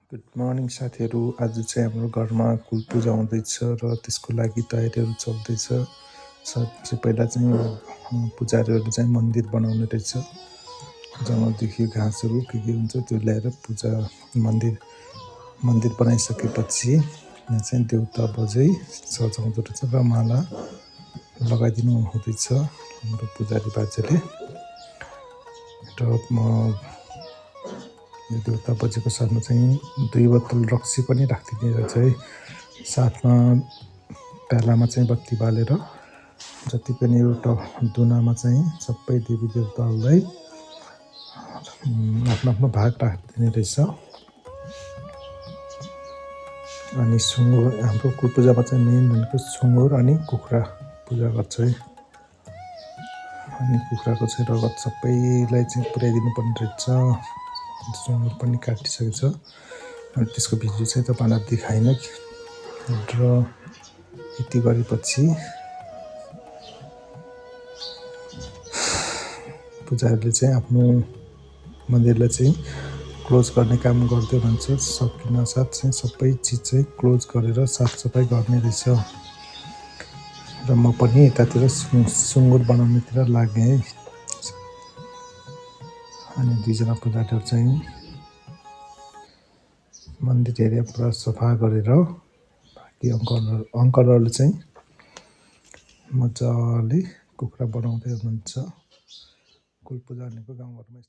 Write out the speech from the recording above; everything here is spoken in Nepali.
गुड मर्निङ साथीहरू। आज चाहिँ हाम्रो घरमा कुल पूजा हुँदैछ र त्यसको लागि तयारीहरू चल्दैछ। सबसे पहिला चाहिँ पुजारीहरूले चाहिँ मन्दिर बनाउने रहेछ। जङ्गलदेखि घाँसहरू के हुन्छ त्यो ल्याएर पूजा मन्दिर बनाइसकेपछि यहाँ चाहिँ देउता बजै सजाउँदो रहेछ र माला लगाइदिनु हुँदैछ हाम्रो पुजारी बाजेले। र यो देउता बजेको साथमा चाहिँ 2 बोतल रक्सी पनि राखिदिने रहेछ है। साथमा प्यालामा चाहिँ बत्ती बालेर जति पनि एउटा दुनामा चाहिँ सबै देवी देवताहरूलाई आफ्नो आफ्नो भाग राखिदिने रहेछ। अनि सुँगुर हाम्रो कुल पूजामा चाहिँ मेन भनेको सुँगुर अनि कुखुरा पूजा गर्छ है। अनि कुखुराको चाहिँ रगत सबैलाई चाहिँ पुर्याइदिनु पर्ने रहेछ। सुँगुर पनि काटिसकेको छ अनि त्यसको भिडियो चाहिँ तपाईँलाई देखाइन। र यति गरेपछि पुजारीले चाहिँ आफ्नो मन्दिरलाई चाहिँ क्लोज गर्ने काम गर्दै हुनुहुन्छ। सकिन साथ चाहिँ सबै चिज चाहिँ क्लोज गरेर साफसफाइ गर्ने रहेछ। र म पनि यतातिर सुँगुर बनाउनेतिर लागेँ है। अनि 2 जना पुजारीहरू चाहिँ मन्दिर एरिया पुरा सफा गरेर बाँकी अङ्कलहरूले चाहिँ मजाले कुखुरा बनाउँदै हुनुहुन्छ। कुल पूजा भनेको गाउँघरमा